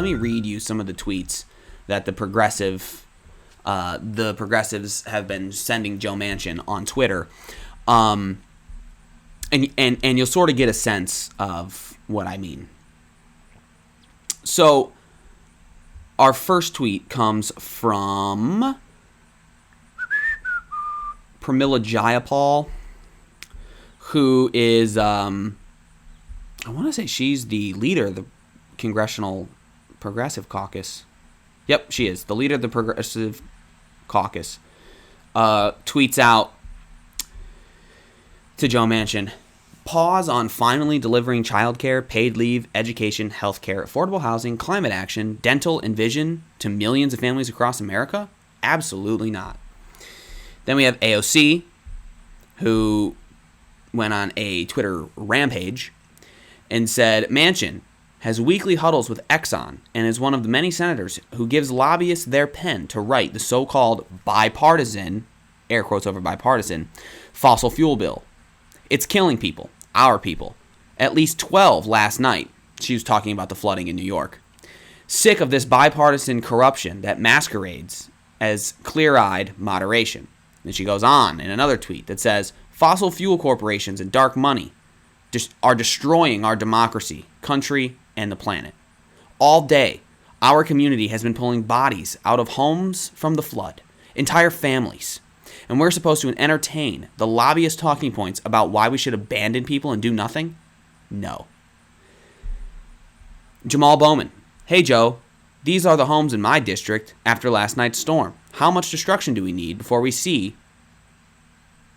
me read you some of the tweets that the progressives have been sending Joe Manchin on Twitter, and you'll sort of get a sense of what I mean. So, our first tweet comes from Pramila Jayapal, who is, I want to say she's the leader of the Congressional Progressive Caucus. Yep, she is. The leader of the Progressive Caucus tweets out to Joe Manchin, pause on finally delivering childcare, paid leave, education, healthcare, affordable housing, climate action, dental, and vision to millions of families across America? Absolutely not. Then we have AOC, who went on a Twitter rampage and said, Manchin has weekly huddles with Exxon and is one of the many senators who gives lobbyists their pen to write the so-called bipartisan, air quotes over bipartisan, fossil fuel bill. It's killing people, our people. At least 12 last night. She was talking about the flooding in New York. Sick of this bipartisan corruption that masquerades as clear-eyed moderation. Then she goes on in another tweet that says, fossil fuel corporations and dark money are destroying our democracy, country, and the planet. All day, our community has been pulling bodies out of homes from the flood, entire families. And we're supposed to entertain the lobbyist talking points about why we should abandon people and do nothing? No. Jamal Bowman. Hey, Joe. These are the homes in my district after last night's storm. How much destruction do we need before we see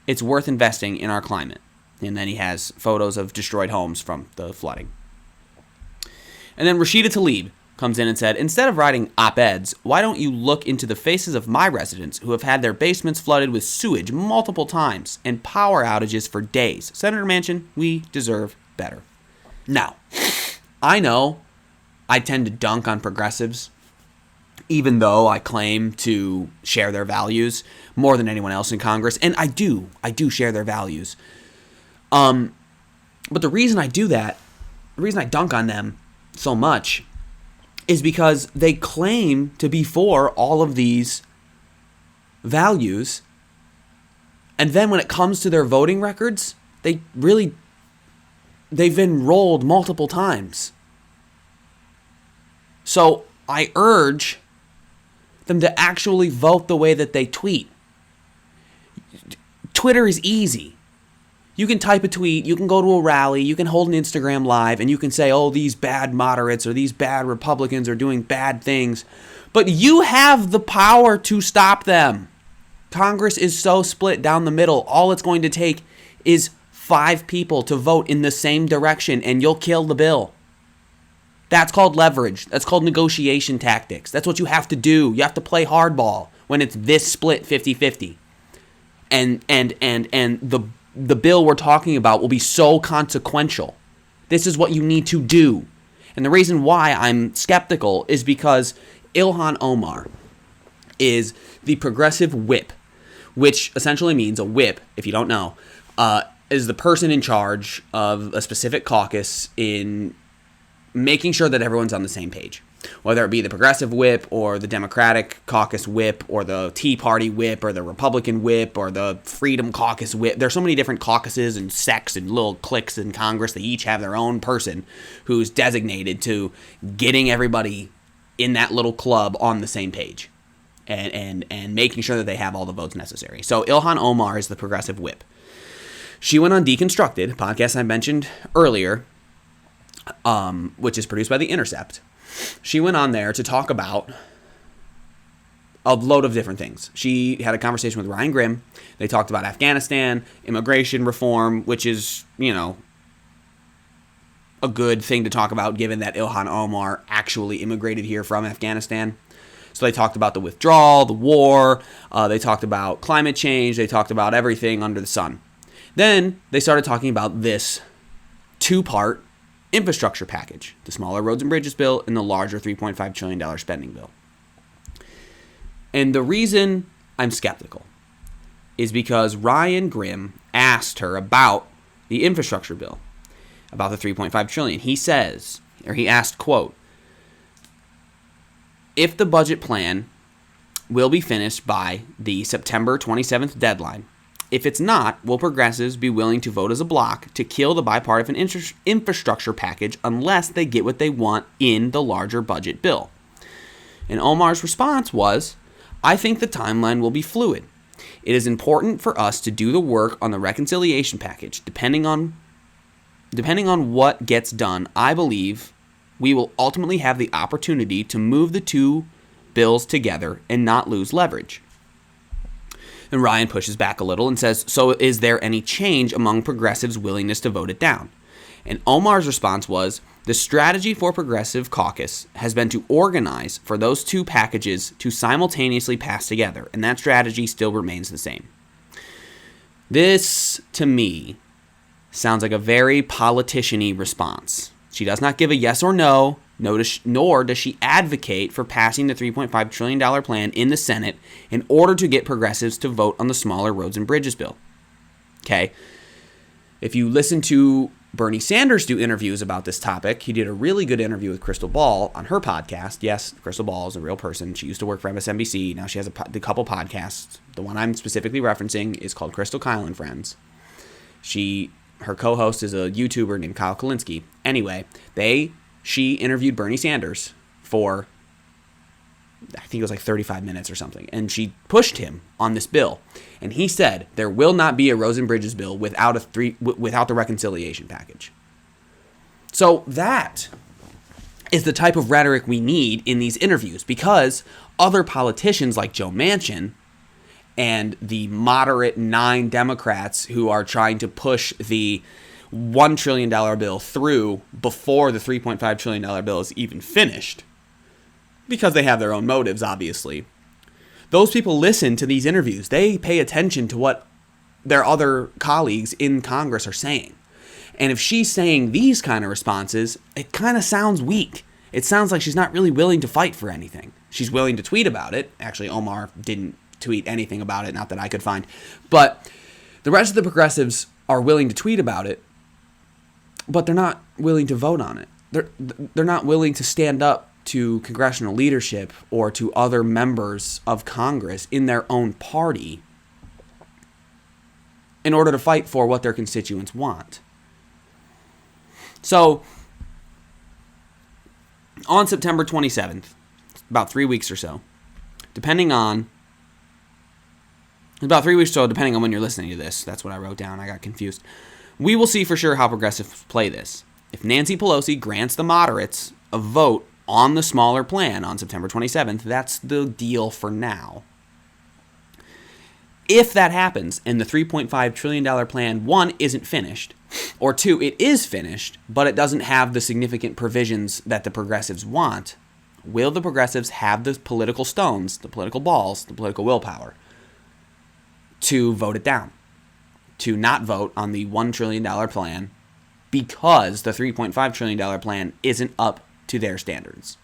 it's worth investing in our climate? And then he has photos of destroyed homes from the flooding. And then Rashida Tlaib comes in and said, instead of writing op-eds, why don't you look into the faces of my residents who have had their basements flooded with sewage multiple times and power outages for days? Senator Manchin, we deserve better. Now, I know I tend to dunk on progressives, even though I claim to share their values more than anyone else in Congress. And I do share their values. But the reason I do that, the reason I dunk on them so much is because they claim to be for all of these values. And then when it comes to their voting records, they've enrolled multiple times. So I urge them to actually vote the way that they tweet. Twitter is easy. You can type a tweet, you can go to a rally, you can hold an Instagram live, and you can say, oh, these bad moderates or these bad Republicans are doing bad things. But you have the power to stop them. Congress is so split down the middle. All it's going to take is 5 people to vote in the same direction, and you'll kill the bill. That's called leverage. That's called negotiation tactics. That's what you have to do. You have to play hardball when it's this split 50-50. And the bill we're talking about will be so consequential. This is what you need to do. And the reason why I'm skeptical is because Ilhan Omar is the progressive whip, which essentially means a whip, if you don't know, is the person in charge of a specific caucus in making sure that everyone's on the same page. Whether it be the progressive whip or the Democratic caucus whip or the Tea Party whip or the Republican whip or the Freedom Caucus whip. There's so many different caucuses and sects and little cliques in Congress. They each have their own person who's designated to getting everybody in that little club on the same page and making sure that they have all the votes necessary. So Ilhan Omar is the progressive whip. She went on Deconstructed, a podcast I mentioned earlier, which is produced by The Intercept. She went on there to talk about a load of different things. She had a conversation with Ryan Grimm. They talked about Afghanistan, immigration reform, which is, a good thing to talk about given that Ilhan Omar actually immigrated here from Afghanistan. So they talked about the withdrawal, the war. They talked about climate change. They talked about everything under the sun. Then they started talking about this 2-part infrastructure package, the smaller roads and bridges bill and the larger $3.5 trillion spending bill. And the reason I'm skeptical is because Ryan Grimm asked her about the infrastructure bill, about the $3.5 trillion. He asked, quote, if the budget plan will be finished by the September 27th deadline. If it's not, will progressives be willing to vote as a bloc to kill the bipartisan infrastructure package unless they get what they want in the larger budget bill? And Omar's response was, I think the timeline will be fluid. It is important for us to do the work on the reconciliation package. Depending on what gets done, I believe we will ultimately have the opportunity to move the two bills together and not lose leverage. And Ryan pushes back a little and says, so is there any change among progressives' willingness to vote it down? And Omar's response was, the strategy for Progressive Caucus has been to organize for those two packages to simultaneously pass together, and that strategy still remains the same. This, to me, sounds like a very politician-y response. She does not give a yes or no, nor does she advocate for passing the $3.5 trillion plan in the Senate in order to get progressives to vote on the smaller roads and bridges bill. Okay? If you listen to Bernie Sanders do interviews about this topic, he did a really good interview with Crystal Ball on her podcast. Yes, Crystal Ball is a real person. She used to work for MSNBC. Now she has a couple podcasts. The one I'm specifically referencing is called Crystal Kyle and Friends. Her co-host is a YouTuber named Kyle Kulinski. Anyway, she interviewed Bernie Sanders for, I think it was like 35 minutes or something, and she pushed him on this bill. And he said there will not be a Roads and Bridges bill without the reconciliation package. So that is the type of rhetoric we need in these interviews, because other politicians like Joe Manchin and the moderate 9 Democrats who are trying to push the $1 trillion bill through before the $3.5 trillion bill is even finished, because they have their own motives, obviously. Those people listen to these interviews. They pay attention to what their other colleagues in Congress are saying. And if she's saying these kind of responses, it kind of sounds weak. It sounds like she's not really willing to fight for anything. She's willing to tweet about it. Actually, Omar didn't tweet anything about it, not that I could find. But the rest of the progressives are willing to tweet about it, but they're not willing to vote on it. They're not willing to stand up to congressional leadership or to other members of Congress in their own party in order to fight for what their constituents want. So, on September 27th, about 3 weeks or so, depending on when you're listening to this, that's what I wrote down, I got confused, we will see for sure how progressives play this. If Nancy Pelosi grants the moderates a vote on the smaller plan on September 27th, that's the deal for now. If that happens and the $3.5 trillion plan, 1, isn't finished, or 2, it is finished, but it doesn't have the significant provisions that the progressives want, will the progressives have the political stones, the political balls, the political willpower to vote it down, to not vote on the $1 trillion plan because the $3.5 trillion plan isn't up to their standards?